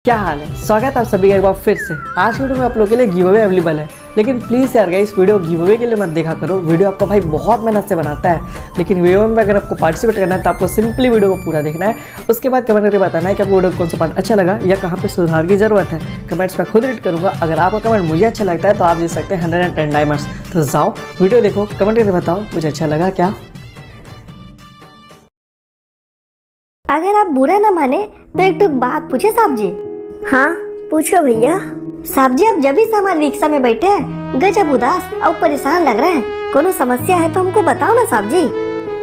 क्या हाल है। स्वागत है आप सभी का एक बार फिर से। आज वीडियो में आप लोगों के लिए गिव अवे अवेलेबल है, लेकिन प्लीज़ यार गाइस वीडियो गिव अवे के लिए मत देखा करो। वीडियो आपका भाई बहुत मेहनत से बनाता है, लेकिन वीडियो में अगर आपको पार्टिसिपेट करना है तो आपको सिंपली वीडियो को पूरा देखना है। उसके बाद कमेंट करके बताना है कि आपको वीडियो कौन सा पार्ट अच्छा लगा या कहाँ पे सुधार की जरूरत है। कमेंट्स में खुद रीड करूँगा। अगर आपका कमेंट मुझे अच्छा लगता है तो आप जीत सकते हैं 110 डायमंड्स। तो जाओ वीडियो देखो, कमेंट करके बताओ मुझे अच्छा लगा क्या। अगर आप बुरा ना माने तो एक बात पूछे साहब जी। हाँ पूछो भैया। साहब जी आप जब भी हमारे रिक्शा में बैठे हैं गजब उदास और परेशान लग रहे हैं। कोनो समस्या है तो हमको बताओ ना साहब जी।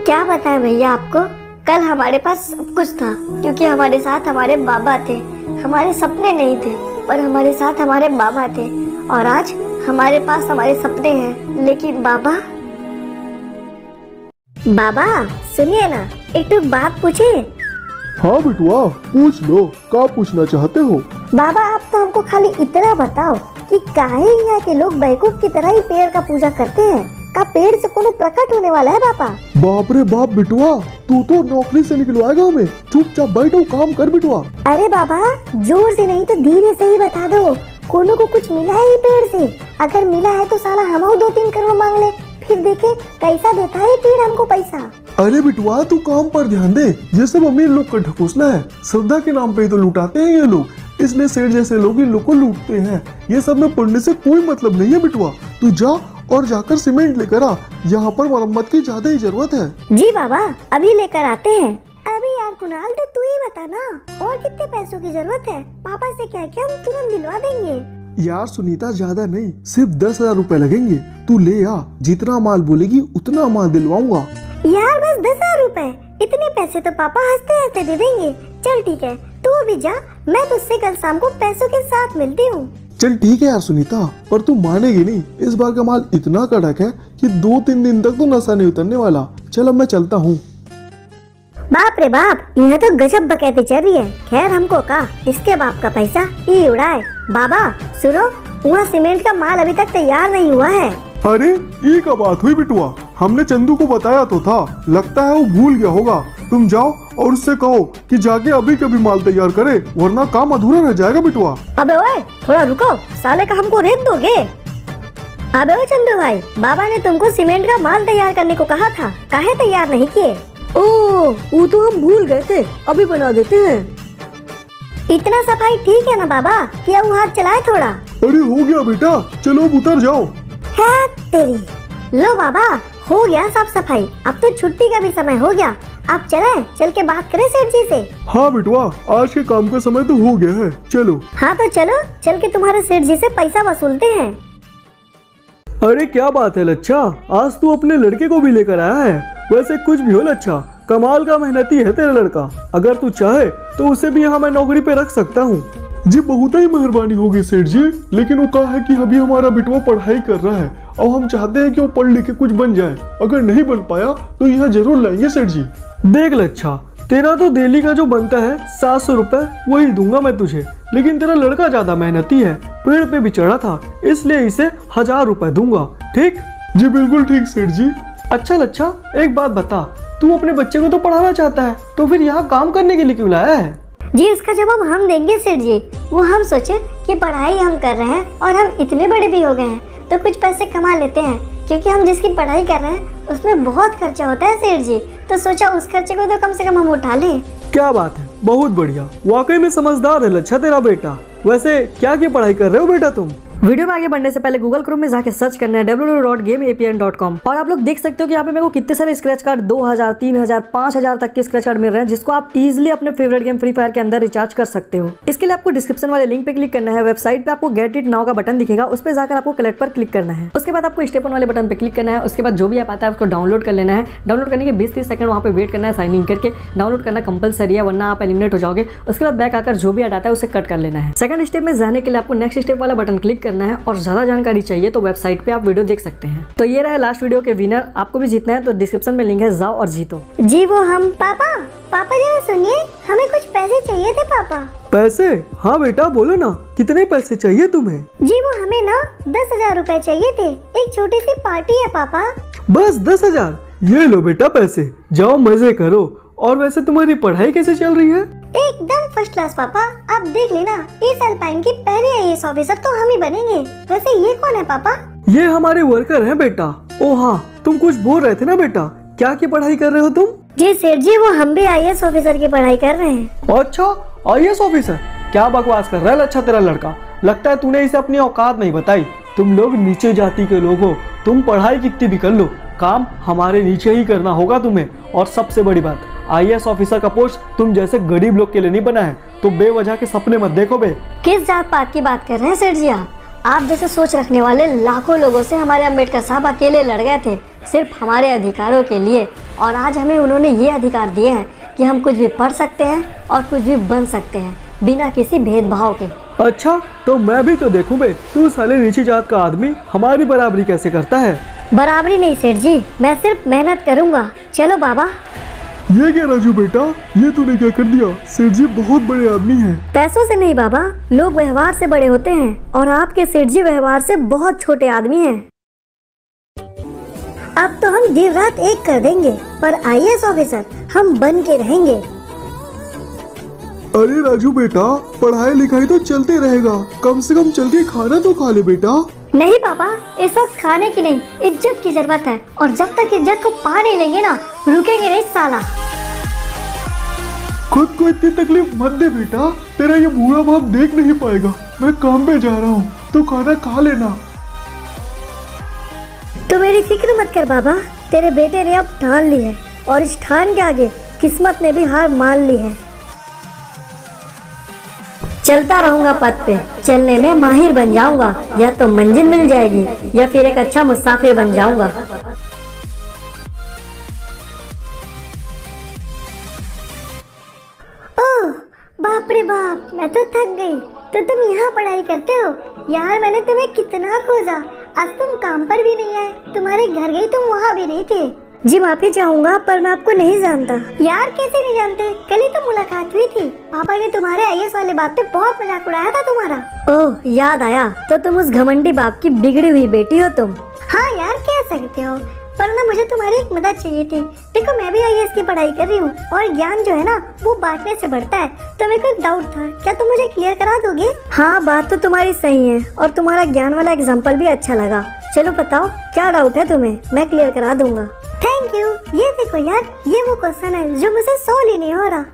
क्या बताएं भैया आपको, कल हमारे पास सब कुछ था क्योंकि हमारे साथ हमारे बाबा थे। हमारे सपने नहीं थे पर हमारे साथ हमारे बाबा थे, और आज हमारे पास हमारे सपने हैं लेकिन बाबा सुनिए ना, एक बात पूछे। हाँ बिटुआ पूछ लो, क्या पूछना चाहते हो? बाबा आप तो हमको खाली इतना बताओ कि काहे यहाँ के लोग बेवकूफ की तरह ही पेड़ का पूजा करते हैं। का पेड़ से कोनो प्रकट होने वाला है पापा? बाप रे बाप बिटुआ, तू तो नौकरी से निकलवाएगा हमें। चुपचाप बैठो, काम कर बिटुआ। अरे बाबा जोर से नहीं तो धीरे से ही बता दो। कोनो को कुछ मिला है पेड़ से? अगर मिला है तो साला हम 2-3 करोड़ मांग ले, फिर देखे कैसा देता है पेड़ हमको पैसा। अरे बिटुआ तू काम पर ध्यान दे, ये सब अमीर लोग का ढकोसला है। श्रद्धा के नाम पे ही तो लुटाते हैं ये लोग, इसलिए सेठ जैसे लोग इन लोग को लूटते हैं। ये सब में पढ़ने से कोई मतलब नहीं है बिटुआ। तू जा और जाकर सीमेंट लेकर आ, यहाँ पर मरम्मत की ज्यादा ही जरूरत है। जी बाबा अभी लेकर आते हैं। अभी यार कुणाल तो तू ही बता ना, और कितने पैसों की जरूरत है? पापा से क्या क्या हम तुरंत दिलवा देंगे। यार सुनीता ज्यादा नहीं, सिर्फ 10,000 रुपए लगेंगे। तू ले आ, जितना माल बोलेगी उतना माल दिलवाऊंगा। यार बस 10,000 रुपए, इतने पैसे तो पापा हंसते हंसते दे देंगे। चल ठीक है तू भी जा, मैं तुझसे कल शाम को पैसों के साथ मिलती हूँ। चल ठीक है यार सुनीता, पर तू मानेगी नहीं, इस बार का माल इतना कड़क है कि 2-3 दिन तक तो नशा नहीं उतरने वाला। चल अब मैं चलता हूँ। बाप रे बाप, यह तो गजब बकैती चल रही है। खैर हमको का इसके बाप का पैसा ही उड़ाए। बाबा सुनो, वहाँ सीमेंट का माल अभी तक तैयार नहीं हुआ है। अरे ये क्या बात हुई बिटुआ, हमने चंदू को बताया तो था, लगता है वो भूल गया होगा। तुम जाओ और उससे कहो कि जाके अभी कभी माल तैयार करे, वरना काम अधूरा रह जाएगा बिटुआ। अबे ओए थोड़ा रुको, साले का हमको रेत दोगे? अबे ओ चंदू भाई, बाबा ने तुमको सीमेंट का माल तैयार करने को कहा था, काहे तैयार नहीं किए? ओह वो तो हम भूल गए थे, अभी बना देते हैं। इतना सफाई ठीक है ना बाबा, क्या वो हाथ चलाए थोड़ा? अरे हो गया बेटा, चलो अब उतर जाओ। है तेरी। लो बाबा हो गया साफ सफाई, अब तो छुट्टी का भी समय हो गया। अब चल के बात करें सेठ जी से। हाँ बिटुआ, आज के काम का समय तो हो गया है, चलो। हाँ तो चलो, चल के तुम्हारे सेठ जी से पैसा वसूलते हैं। अरे क्या बात है लच्छा, आज तू अपने लड़के को भी लेकर आया है। वैसे कुछ भी हो लच्छा, कमाल का मेहनती है तेरा लड़का। अगर तू चाहे तो उसे भी यहाँ मैं नौकरी पे रख सकता हूँ। जी बहुत ही मेहरबानी होगी सेठ जी, लेकिन वो कहा है कि अभी हमारा बिटुआ पढ़ाई कर रहा है और हम चाहते हैं कि वो पढ़ लिख के कुछ बन जाए। अगर नहीं बन पाया तो यहाँ जरूर लाएंगे सेठ जी। देख लच्छा, तेरा तो डेली का जो बनता है 700 रुपए वही दूंगा मैं तुझे, लेकिन तेरा लड़का ज्यादा मेहनती है, पेड़ पे भी चढ़ा था, इसलिए इसे 1000 रुपए दूंगा। ठीक? जी बिल्कुल ठीक सेठ जी। अच्छा लच्छा एक बात बता, तू अपने बच्चे को तो पढ़ाना चाहता है, तो फिर यहाँ काम करने के लिए क्यों लाया है? जी उसका जवाब हम देंगे सेठ जी। वो हम सोचे कि पढ़ाई हम कर रहे हैं और हम इतने बड़े भी हो गए हैं तो कुछ पैसे कमा लेते हैं, क्योंकि हम जिसकी पढ़ाई कर रहे हैं उसमें बहुत खर्चा होता है सेठ जी, तो सोचा उस खर्चे को तो कम से कम हम उठा लें। क्या बात है, बहुत बढ़िया, वाकई में समझदार है लच्छा तेरा बेटा। वैसे क्या की पढ़ाई कर रहे हो बेटा तुम? वीडियो में आगे बढ़ने से पहले गूगल क्रोम में जाके सर्च करना है www.gameapn.com, और आप लोग देख सकते हो कि यहाँ पे मेरे को कितने सारे स्क्रैच कार्ड 2000, 3000, 5000 तक के स्क्रैच कार्ड मिल रहे हैं, जिसको आप इजीली अपने फेवरेट गेम फ्री फायर के अंदर रिचार्ज कर सकते हो। इसके लिए आपको डिस्क्रिप्शन वाले लिंक पे क्लिक करना है। वेबसाइट पे आपको गेट इट नाउ का बटन दिखेगा, उस पर जाकर आपको कलेक्ट पर क्लिक करना है। उसके बाद आपको स्टेप 1 वाले बटन पे क्लिक करना है। उसके बाद जो भी ऐप आता है उसको डाउनलोड कर लेना है। डाउनलोड करने के 20-30 सेकंड वहाँ पे वेट करना है, साइन इन करके डाउनलोड करना कंपलसरी है, वरना आप एलिमिनेट हो जाओगे। उसके बाद बैक आकर जो भी ऐड आता है उसे कट कर लेना है। सेकंड स्टेप में जाने के लिए आपको नेक्स्ट स्टेप वाला बटन क्लिक करना है, और ज्यादा जानकारी चाहिए तो वेबसाइट पे आप वीडियो देख सकते हैं। तो ये रहा लास्ट वीडियो के विनर, आपको भी जीतना है तो डिस्क्रिप्शन में लिंक है, जाओ और जीतो। जी वो हम पापा जी सुनिए, हमें कुछ पैसे चाहिए थे पापा। पैसे? हाँ बेटा बोलो ना, कितने पैसे चाहिए तुम्हें? जी वो हमें ना 10,000 रुपए चाहिए थे, एक छोटी सी पार्टी है पापा। बस 10,000? ये लो बेटा पैसे, जाओ मजे करो। और वैसे तुम्हारी पढ़ाई कैसे चल रही है? एकदम फर्स्ट क्लास पापा। आप देख लेना, इस अल्पाइन की पहली आईएएस ऑफिसर तो हम ही बनेंगे। वैसे ये कौन है पापा? ये हमारे वर्कर हैं बेटा। ओ हाँ, तुम कुछ बोल रहे थे ना बेटा, क्या की पढ़ाई कर रहे हो तुम? जी सेठ जी, वो हम भी आईएएस ऑफिसर की पढ़ाई कर रहे हैं। अच्छा, आईएएस ऑफिसर? क्या बकवास कर रहा है अच्छा तेरा लड़का। लगता है तूने इसे अपनी औकात नहीं बताई। तुम लोग नीचे जाति के लोग हो, तुम पढ़ाई कितनी भी कर लो, काम हमारे नीचे ही करना होगा तुम्हें। और सबसे बड़ी बात, आईएएस ऑफिसर का पोस्ट तुम जैसे गरीब लोग के लिए नहीं बना है। तुम बेवजह के सपने मत देखो बे। किस जात पात की बात कर रहे हैं सेठ जी आप जैसे सोच रखने वाले लाखों लोगों से हमारे अम्बेडकर साहब अकेले लड़ गए थे सिर्फ हमारे अधिकारों के लिए, और आज हमें उन्होंने ये अधिकार दिए हैं कि हम कुछ भी पढ़ सकते हैं और कुछ भी बन सकते हैं बिना किसी भेदभाव के। अच्छा, तो मैं भी तो देखूं बे, तू साले नीची जात का आदमी हमारी बराबरी कैसे करता है? बराबरी नहीं सेठ जी, मैं सिर्फ मेहनत करूंगा। चलो बाबा। ये क्या राजू बेटा, ये तूने क्या कर दिया? सेठ जी बहुत बड़े आदमी हैं। पैसों से नहीं बाबा, लोग व्यवहार से बड़े होते हैं और आपके सेठ जी व्यवहार से बहुत छोटे आदमी हैं। अब तो हम दिन रात एक कर देंगे, पर आईएएस ऑफिसर हम बन के रहेंगे। अरे राजू बेटा, पढ़ाई लिखाई तो चलते रहेगा, कम से कम चल के खाना तो खा ले बेटा। नहीं पापा, इस वक्त खाने की नहीं, इज्जत की जरूरत है, और जब तक इज्जत को पा नहीं लेंगे ना, रुकेंगे नहीं साला। खुद को इतनी तकलीफ मत दे बेटा, तेरा ये बूढ़ा बाप देख नहीं पाएगा। मैं काम पे जा रहा हूँ, तो खाना खा लेना। तो मेरी फिक्र मत कर बाबा, तेरे बेटे ने अब ठान ली है, और इस ठान के आगे किस्मत ने भी हार मान ली है। चलता रहूंगा पथ पे, चलने में माहिर बन जाऊंगा, या तो मंजिल मिल जाएगी या फिर एक अच्छा मुसाफिर बन जाऊंगा। ओह बाप रे बाप, मैं तो थक गई। तो तुम यहाँ पढ़ाई करते हो? यार मैंने तुम्हें कितना खोजा, आज तुम काम पर भी नहीं आए, तुम्हारे घर गई तुम वहाँ भी नहीं थे। जी माफी चाहूंगा, पर मैं आपको नहीं जानता। यार कैसे नहीं जानते, कल ही तो मुलाकात हुई थी। पापा ने तुम्हारे आईएएस वाले बात पे बहुत मजाक उड़ाया था तुम्हारा। ओह याद आया, तो तुम उस घमंडी बाप की बिगड़ी हुई बेटी हो तुम। हाँ यार कह सकते हो, पर ना मुझे तुम्हारी एक मदद चाहिए थी। देखो मैं भी आईएएस की पढ़ाई कर रही हूँ, और ज्ञान जो है ना वो बांटने से बढ़ता है। तो मेरे को एक डाउट था, क्या तुम मुझे क्लियर करा दोगे? हाँ बात तो तुम्हारी सही है, और तुम्हारा ज्ञान वाला एग्जाम्पल भी अच्छा लगा। चलो बताओ क्या डाउट है तुम्हें, मैं क्लियर करा दूंगा। Thank you. ये देखो यार, ये वो क्वेश्चन है जो मुझे सॉल्व ही नहीं हो रहा।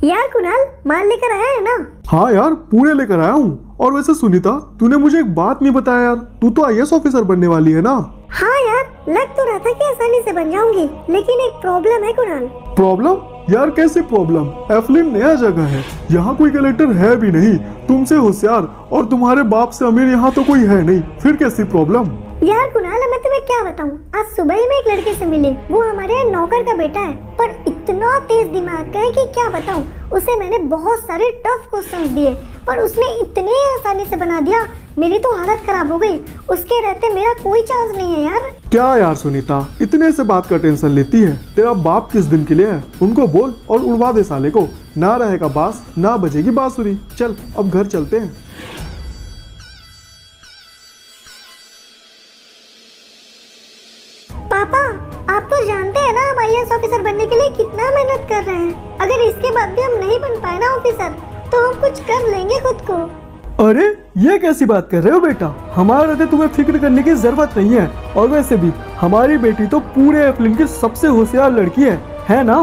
यार कुणाल, माल लेकर आया है ना? हाँ यार, पूरे लेकर आया हूँ। और वैसे सुनीता, तूने मुझे एक बात नहीं बताया यार, तू तो आईएएस ऑफिसर बनने वाली है ना? हाँ यार, लग तो रहा था कि आसानी से बन जाऊंगी, लेकिन एक प्रॉब्लम है कुणाल। प्रॉब्लम? यार कैसे प्रॉब्लम? एफलिन नया जगह है, यहाँ कोई कलेक्टर है भी नहीं, तुमसे होशियार और तुम्हारे बाप से अमीर यहाँ तो कोई है नहीं, फिर कैसी प्रॉब्लम? यार कुणाल, मैं तुम्हें क्या बताऊँ, आज सुबह ही मैं एक लड़के से मिली, वो हमारे यहाँ नौकर का बेटा है, पर इतना तेज दिमाग का है कि क्या बताऊँ। उसे मैंने बहुत सारे टफ क्वेश्चंस दिए, पर उसने इतने आसानी से बना दिया, मेरी तो हालत खराब हो गई। उसके रहते मेरा कोई चांस नहीं है यार। क्या यार सुनीता, इतने से बात का टेंशन लेती है? तेरा बाप किस दिन के लिए है, उनको बोल और उड़वा दे साले को। ना रहेगा बांस, ना बजेगी बांसुरी। चल अब घर चलते हैं। पापा आप तो जानते हैं ना हम आईएएस ऑफिसर बनने के लिए कितना मेहनत कर रहे हैं। अगर इसके बाद भी हम नहीं बन पाए ना ऑफिसर, तो हम कुछ कर लेंगे खुद को। अरे ये कैसी बात कर रहे हो बेटा, हमारे रहते तुम्हें फिक्र करने की जरूरत नहीं है। और वैसे भी हमारी बेटी तो पूरे एफलिन की सबसे होशियार लड़की है ना?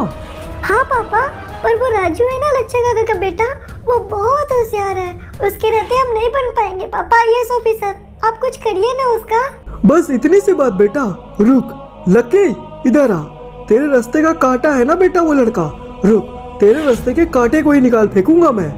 हाँ पापा, पर वो राजू है ना लच्छा काका का बेटा, वो बहुत होशियार है, उसके रहते हम नहीं बन पाएंगे पापा आईएएस ऑफिसर। आप कुछ करिए ना उसका। बस इतनी सी बात बेटा। रुक लकी, इधर आ। तेरे रास्ते का कांटा है ना बेटा वो लड़का, रुक, तेरे रास्ते के कांटे को ही निकाल फेंकूंगा मैं।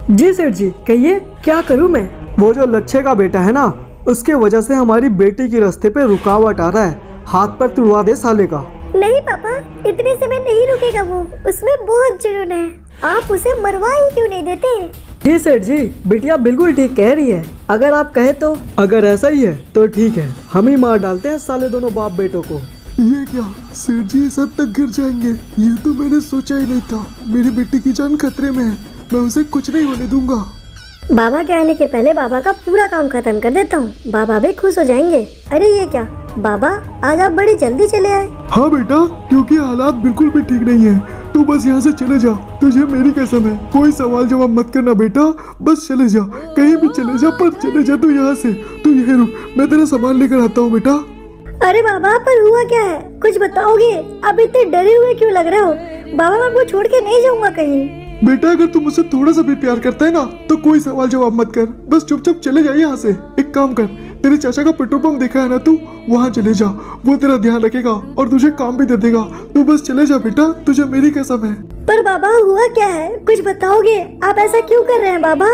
जी सेठ जी कहिए, क्या करूं मैं? वो जो लच्छे का बेटा है ना, उसके वजह से हमारी बेटी के रास्ते पे रुकावट आ रहा है, हाथ पर तुड़वा दे साले का। नहीं पापा, इतने से में नहीं रुकेगा वो, उसमें बहुत जुनून है, आप उसे मरवा ही क्यों नहीं देते? जी सेठ जी, बिटिया बिल्कुल ठीक कह रही है, अगर आप कहे तो। अगर ऐसा ही है तो ठीक है, हम ही मार डालते हैं साले दोनों बाप बेटों को। ये क्या, सेठ जी इस हद तक गिर जाएंगे? ये तो मैंने सोचा ही नहीं था। मेरी बेटी की जान खतरे में है, मैं उसे कुछ नहीं होने दूंगा। बाबा के आने के पहले बाबा का पूरा काम खत्म कर देता हूँ, बाबा भी खुश हो जाएंगे। अरे ये क्या बाबा, आज आप बड़ी जल्दी चले आए? हाँ बेटा, क्योंकि हालात बिल्कुल भी ठीक नहीं है। तू बस यहाँ से चले जा, तुझे मेरी कसम है। कोई सवाल जवाब मत करना बेटा, बस चले जा, कहीं भी चले जा, पर चले जा तू यहाँ से। तू यही रुक, मैं तेरा सामान लेकर आता हूँ बेटा। अरे बाबा, पर हुआ क्या है, कुछ बताओगे? अब इतने डरे हुए क्यों लग रहे हो? बाबा, मैं आपको छोड़ के नहीं जाऊंगा कहीं। बेटा अगर तू मुझसे थोड़ा सा भी प्यार करता है ना, तो कोई सवाल जवाब मत कर, बस चुपचाप चले जा यहाँ से। एक काम कर, तेरे चाचा का पेट्रोल पंप देखा है ना तू, वहाँ चले जा, वो तेरा ध्यान रखेगा और तुझे काम भी दे देगा। तू बस चले जा बेटा, तुझे मेरी कसम है। पर बाबा हुआ क्या है, कुछ बताओगे? आप ऐसा क्यों कर रहे हैं बाबा?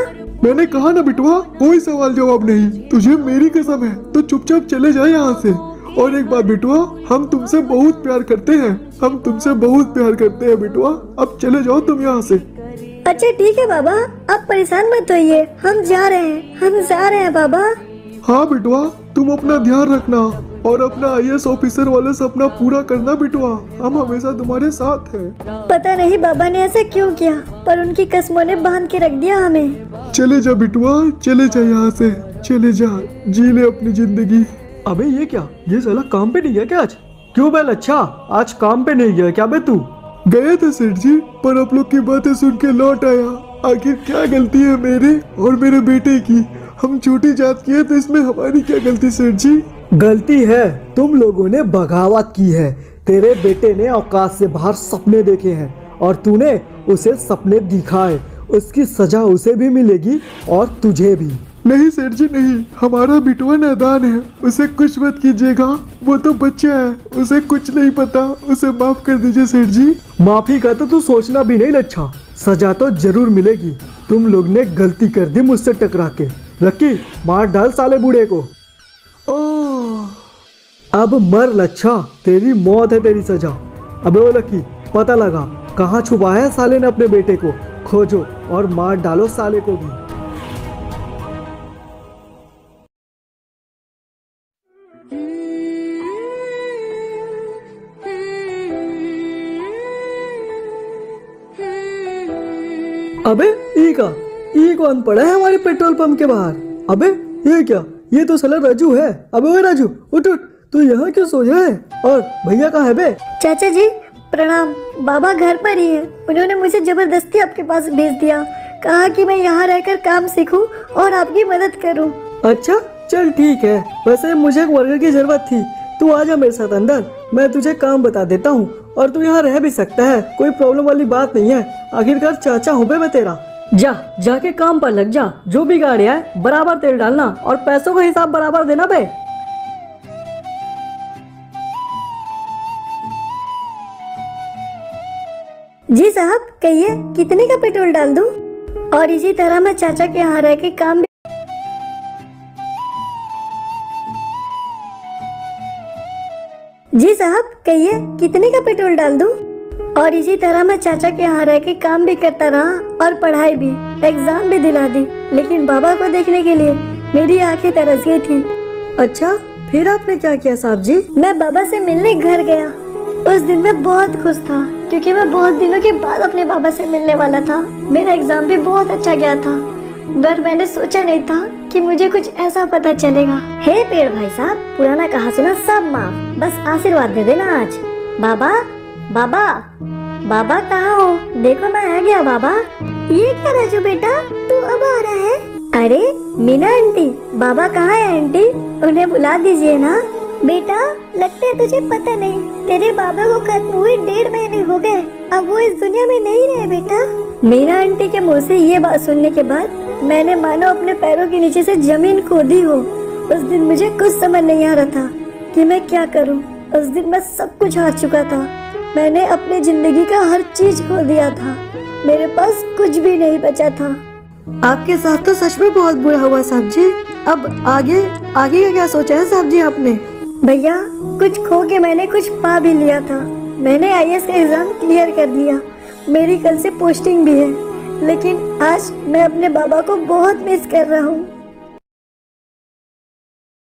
मैंने कहा ना बिटवा, कोई सवाल जवाब नहीं, तुझे मेरी कसम है, तो चुपचाप चले जा यहाँ से। और एक बात बिटवा, हम तुमसे बहुत प्यार करते हैं, हम तुमसे बहुत प्यार करते हैं बिटवा, अब चले जाओ तुम यहाँ से। अच्छा ठीक है बाबा, आप परेशान मत होइए, हम जा रहे हैं बाबा। हाँ बिटवा, तुम अपना ध्यान रखना और अपना IAS ऑफिसर वाला सपना पूरा करना बिटवा, हम हमेशा तुम्हारे साथ हैं। पता नहीं बाबा ने ऐसा क्यों किया, पर उनकी कसमों ने बांध के रख दिया हमें। चले जा बिटवा, चले जा यहाँ से, चले जा, जी ले अपनी जिंदगी। अबे ये क्या, ये साला काम पे नहीं गया क्या आज? क्यों बेल, अच्छा आज काम पे नहीं गया क्या बे तू? गया था सेठ जी, पर आप लोग की बातें सुन के लौट आया। आखिर क्या गलती है मेरे और मेरे बेटे की? हम छोटी जात की है तो इसमें हमारी क्या गलती सेठ जी? गलती है, तुम लोगों ने बगावत की है। तेरे बेटे ने औकात से बाहर सपने देखे हैं और तूने उसे सपने दिखाए, उसकी सजा उसे भी मिलेगी और तुझे भी। नहीं सेठ जी नहीं, हमारा बिटवा नादान है, उसे कुछ मत कीजिएगा, वो तो बच्चा है, उसे कुछ नहीं पता, उसे माफ कर दीजिए सेठ जी। माफी का तो तू सोचना भी नहीं लच्छा, सजा तो जरूर मिलेगी। तुम लोग ने गलती कर दी मुझसे टकरा के। लक्की, मार डाल साले बूढ़े को। अब मर लच्छा, तेरी मौत है तेरी सजा। अबे ओ लक्की, पता लगा कहाँ छुपा है साले ने अपने बेटे को, खोजो और मार डालो साले को भी। अबे ये कौन पड़ा है हमारे पेट्रोल पंप के बाहर? अबे ये क्या, ये तो साला राजू है। अबे ओए राजू, उठ उठ, तू यहाँ क्यों सो रहा है? और भैया कहाँ है बे? चाचा जी प्रणाम, बाबा घर पर ही है, उन्होंने मुझे जबरदस्ती आपके पास भेज दिया, कहा कि मैं यहाँ रहकर काम सीखूं और आपकी मदद करूं। अच्छा चल ठीक है, वैसे मुझे एक वर्कर की जरूरत थी, तू आ जा मेरे साथ अंदर, मैं तुझे काम बता देता हूँ और तू यहाँ रह भी सकता है, कोई प्रॉब्लम वाली बात नहीं है, आखिरकार चाचा हूँ बे मैं तेरा। जाके काम पर लग जा, जो भी गाड़ी है बराबर तेल डालना और पैसों का हिसाब बराबर देना बे। जी साहब, कहिए कितने का पेट्रोल डाल दूं? और इसी तरह मैं चाचा के यहाँ रह के काम। जी साहब, कहिए कितने का पेट्रोल डाल दूं? और इसी तरह मैं चाचा के यहाँ रह के काम भी करता रहा और पढ़ाई भी, एग्जाम भी दिला दी, लेकिन बाबा को देखने के लिए मेरी आंखें तरस गई थी। अच्छा फिर आपने क्या किया साहब जी? मैं बाबा से मिलने घर गया। उस दिन मैं बहुत खुश था क्योंकि मैं बहुत दिनों के बाद अपने बाबा से मिलने वाला था। मेरा एग्जाम भी बहुत अच्छा गया था, पर मैंने सोचा नहीं था कि मुझे कुछ ऐसा पता चलेगा। हे पेड़ भाई साहब, पुराना कहा सुना सब माफ, बस आशीर्वाद दे देना आज। बाबा बाबा बाबा कहाँ हो? देखो मैं आ गया बाबा। ये क्या राजू बेटा, तू अब आ रहा है? अरे मीना आंटी, बाबा कहाँ है आंटी? उन्हें बुला दीजिए ना। बेटा लगता है तुझे पता नहीं, तेरे बाबा को खत्म हुए 1.5 महीने हो गए, अब वो इस दुनिया में नहीं रहे बेटा। मीना आंटी के मुँह से ये बात सुनने के बाद मैंने मानो अपने पैरों के नीचे से जमीन खोदी हो। उस दिन मुझे कुछ समझ नहीं आ रहा था कि मैं क्या करूं। उस दिन मैं सब कुछ हार चुका था, मैंने अपनी जिंदगी का हर चीज खो दिया था, मेरे पास कुछ भी नहीं बचा था। आपके साथ तो सच में बहुत बुरा हुआ साहब जी। अब आगे आगे का क्या सोचा है साहब जी आपने? भैया कुछ खो के मैंने कुछ पा भी लिया था। मैंने IAS का एग्जाम क्लियर कर लिया, मेरी कल से पोस्टिंग भी है, लेकिन आज मैं अपने बाबा को बहुत मिस कर रहा हूँ।